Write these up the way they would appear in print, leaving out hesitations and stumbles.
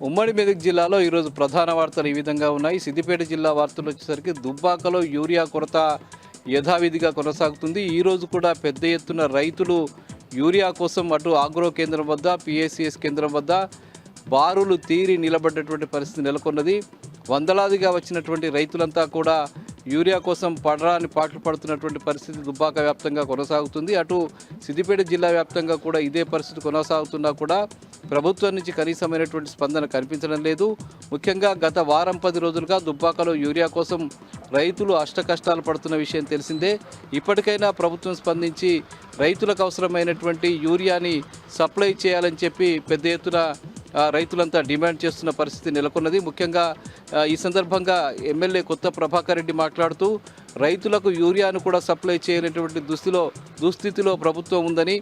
ఉమ్మడి మెదక్ జిల్లాలో ఈరోజు ప్రధాన వార్తలు ఈ విధంగా ఉన్నాయి. సిద్దిపేట జిల్లా వార్తలు వచ్చేసరికి దుబ్బాకలో యూరియా కొరత యథావిధిగా కొనసాగుతుంది. ఈరోజు కూడా పెద్ద ఎత్తున రైతులు యూరియా కోసం అటు ఆగ్రో కేంద్రం వద్ద, పిఎస్సిఎస్ కేంద్రం వద్ద బారులు తీరి నిలబడ్డటువంటి పరిస్థితి నెలకొన్నది. వందలాదిగా వచ్చినటువంటి రైతులంతా కూడా యూరియా కోసం పడరాని పాటలు పడుతున్నటువంటి పరిస్థితి దుబ్బాక వ్యాప్తంగా కొనసాగుతుంది. అటు సిద్దిపేట జిల్లా వ్యాప్తంగా కూడా ఇదే పరిస్థితి కొనసాగుతున్నా కూడా ప్రభుత్వం నుంచి కనీసమైనటువంటి స్పందన కనిపించడం లేదు. ముఖ్యంగా గత వారం 10 రోజులుగా దుబ్బాకలో యూరియా కోసం రైతులు అష్టకష్టాలు పడుతున్న విషయం తెలిసిందే. ఇప్పటికైనా ప్రభుత్వం స్పందించి రైతులకు అవసరమైనటువంటి యూరియాని సప్లై చేయాలని చెప్పి పెద్ద ఎత్తున రైతులంతా డిమాండ్ చేస్తున్న పరిస్థితి నెలకొన్నది. ముఖ్యంగా ఈ సందర్భంగా ఎమ్మెల్యే కొత్త ప్రభాకర్ రెడ్డి మాట్లాడుతూ రైతులకు యూరియాను కూడా సప్లై చేయనటువంటి దుస్థితిలో ప్రభుత్వం ఉందని,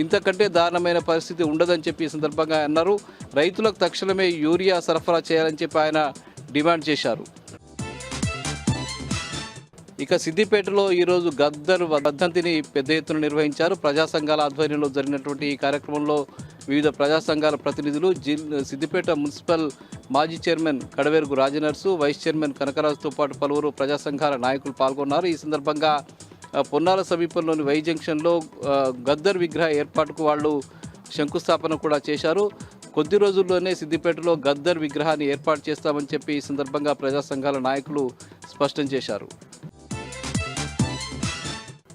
ఇంతకంటే దారుణమైన పరిస్థితి ఉండదని చెప్పి ఈ సందర్భంగా అన్నారు. రైతులకు తక్షణమే యూరియా సరఫరా చేయాలని చెప్పి ఆయన డిమాండ్ చేశారు. ఇక సిద్దిపేటలో ఈరోజు గద్దర్ వర్ధంతిని పెద్ద ఎత్తున నిర్వహించారు. ప్రజా సంఘాల ఆధ్వర్యంలో జరిగినటువంటి ఈ కార్యక్రమంలో వివిధ ప్రజా సంఘాల ప్రతినిధులు, సిద్దిపేట మున్సిపల్ మాజీ chairman Kadaverugu Rajanarsu, vice chairman కనకరాజుతో పాటు పలువురు ప్రజా సంఘాల నాయకులు పాల్గొన్నారు. ఈ సందర్భంగా పొన్నాల సమీపంలోని వై జంక్షన్లో గద్దర్ విగ్రహ ఏర్పాటుకు వాళ్ళు శంకుస్థాపన కూడా చేశారు. కొద్ది రోజుల్లోనే సిద్దిపేటలో గద్దర్ విగ్రహాన్ని ఏర్పాటు చేస్తామని చెప్పి ఈ సందర్భంగా ప్రజా సంఘాల నాయకులు స్పష్టం చేశారు.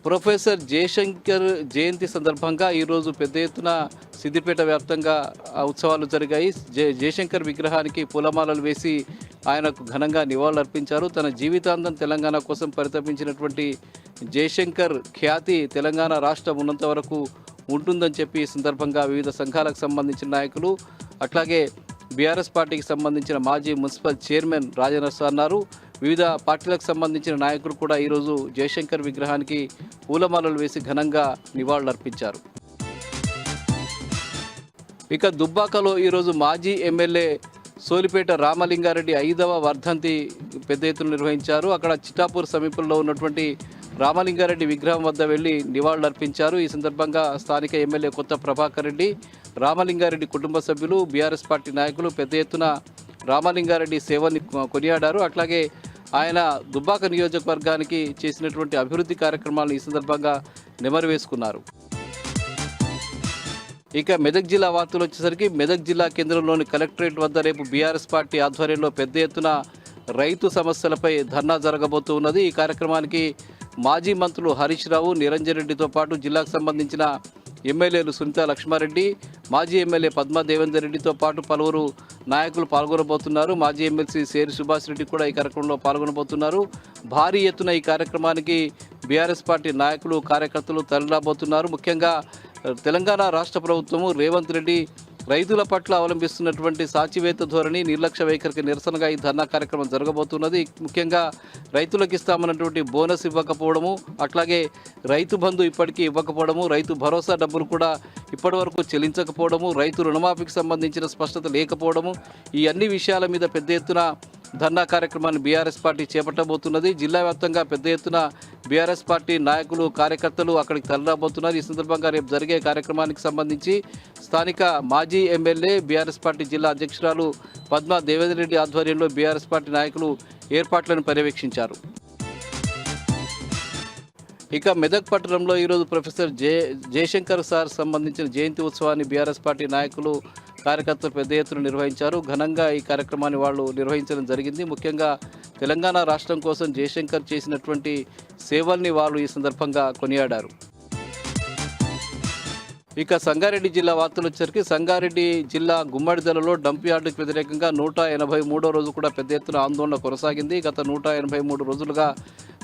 ప్రొఫెసర్ జయశంకర్ జయంతి సందర్భంగా ఈరోజు పెద్ద ఎత్తున సిద్దిపేట వ్యాప్తంగా ఉత్సవాలు జరిగాయి. జయశంకర్ విగ్రహానికి పూలమాలలు వేసి ఆయనకు ఘనంగా నివాళులర్పించారు. తన జీవితాంతం తెలంగాణ కోసం పరితపించినటువంటి జయశంకర్ ఖ్యాతి తెలంగాణ రాష్ట్రం ఉన్నంత వరకు ఉంటుందని చెప్పి ఈ సందర్భంగా వివిధ సంఘాలకు సంబంధించిన నాయకులు, అట్లాగే బీఆర్ఎస్ పార్టీకి సంబంధించిన మాజీ మున్సిపల్ చైర్మన్ రాజనర్సు అన్నారు. వివిధ పార్టీలకు సంబంధించిన నాయకులు కూడా ఈరోజు జయశంకర్ విగ్రహానికి పూలమాలలు వేసి ఘనంగా నివాళులర్పించారు. ఇక దుబ్బాకలో ఈరోజు మాజీ ఎమ్మెల్యే సోలిపేట రామలింగారెడ్డి 5వ వర్ధంతి పెద్ద ఎత్తున నిర్వహించారు. అక్కడ చిట్టాపూర్ సమీపంలో ఉన్నటువంటి రామలింగారెడ్డి విగ్రహం వద్ద వెళ్లి నివాళులర్పించారు. ఈ సందర్భంగా స్థానిక ఎమ్మెల్యే కొత్త ప్రభాకర్ రెడ్డి, రామలింగారెడ్డి కుటుంబ సభ్యులు, బీఆర్ఎస్ పార్టీ నాయకులు పెద్ద ఎత్తున రామలింగారెడ్డి సేవని కొనియాడారు. అట్లాగే ఆయన దుబ్బాక నియోజకవర్గానికి చేసినటువంటి అభివృద్ధి కార్యక్రమాలను ఈ సందర్భంగా నెమరు వేసుకున్నారు. ఇక మెదక్ జిల్లా వార్తలు వచ్చేసరికి మెదక్ జిల్లా కేంద్రంలోని కలెక్టరేట్ వద్ద రేపు బీఆర్ఎస్ పార్టీ ఆధ్వర్యంలో పెద్ద ఎత్తున రైతు సమస్యలపై ధర్నా జరగబోతూ ఉన్నది. ఈ కార్యక్రమానికి మాజీ మంత్రులు హరీష్ రావు, నిరంజన్ రెడ్డితో పాటు జిల్లాకు సంబంధించిన ఎమ్మెల్యేలు సునీత లక్ష్మారెడ్డి, మాజీ ఎమ్మెల్యే పద్మా దేవేందర్ రెడ్డితో పాటు పలువురు నాయకులు పాల్గొనబోతున్నారు. మాజీ ఎమ్మెల్సీ సేరి సుభాష్ రెడ్డి కూడా ఈ కార్యక్రమంలో పాల్గొనబోతున్నారు. భారీ ఎత్తున ఈ కార్యక్రమానికి బీఆర్ఎస్ పార్టీ నాయకులు, కార్యకర్తలు తరలిరాబోతున్నారు. ముఖ్యంగా తెలంగాణ రాష్ట్ర ప్రభుత్వము రేవంత్ రెడ్డి రైతుల పట్ల అవలంబిస్తున్నటువంటి సాచివేత ధోరణి, నిర్లక్ష్య వైఖరికి నిరసనగా ఈ ధర్నా కార్యక్రమం జరగబోతున్నది. ముఖ్యంగా రైతులకు ఇస్తామన్నటువంటి బోనస్ ఇవ్వకపోవడము, అట్లాగే రైతు బంధు ఇప్పటికీ ఇవ్వకపోవడము, రైతు భరోసా డబ్బులు కూడా ఇప్పటివరకు చెల్లించకపోవడము, రైతు రుణమాఫీకి సంబంధించిన స్పష్టత లేకపోవడము, ఈ అన్ని విషయాల మీద పెద్ద ఎత్తున ధర్నా కార్యక్రమాన్ని బీఆర్ఎస్ పార్టీ చేపట్టబోతున్నది. జిల్లా వ్యాప్తంగా పెద్ద ఎత్తున బీఆర్ఎస్ పార్టీ నాయకులు, కార్యకర్తలు అక్కడికి తరలిరాబోతున్నారు. ఈ సందర్భంగా రేపు జరిగే కార్యక్రమానికి సంబంధించి స్థానిక మాజీ ఎమ్మెల్యే, బీఆర్ఎస్ పార్టీ జిల్లా అధ్యక్షురాలు పద్మా దేవేంద్ర రెడ్డి ఆధ్వర్యంలో బీఆర్ఎస్ పార్టీ నాయకులు ఏర్పాట్లను పర్యవేక్షించారు. ఇక మెదక్ పట్టణంలో ఈరోజు ప్రొఫెసర్ జయశంకర్ సార్ సంబంధించిన జయంతి ఉత్సవాన్ని బీఆర్ఎస్ పార్టీ నాయకులు, కార్యకర్తలు పెద్ద ఎత్తున నిర్వహించారు. ఘనంగా ఈ కార్యక్రమాన్ని వాళ్ళు నిర్వహించడం జరిగింది. ముఖ్యంగా తెలంగాణ రాష్ట్రం కోసం జయశంకర్ చేసినటువంటి సేవల్ని వాళ్ళు ఈ సందర్భంగా కొనియాడారు. ఇక సంగారెడ్డి జిల్లా వార్తలు వచ్చేసరికి సంగారెడ్డి జిల్లా గుమ్మడిదలలో డంప్ యార్డుకు వ్యతిరేకంగా 183వ రోజు కూడా పెద్ద ఎత్తున ఆందోళన కొనసాగింది. గత 183 రోజులుగా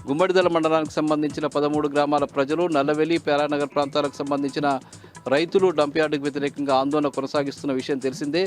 గుమ్మడిదల మండలానికి సంబంధించిన 13 గ్రామాల ప్రజలు, నల్లవెల్లి, పేరానగర్ ప్రాంతాలకు సంబంధించిన రైతులు డంప్ యార్డుకు వ్యతిరేకంగా ఆందోళన కొనసాగిస్తున్న విషయం తెలిసిందే.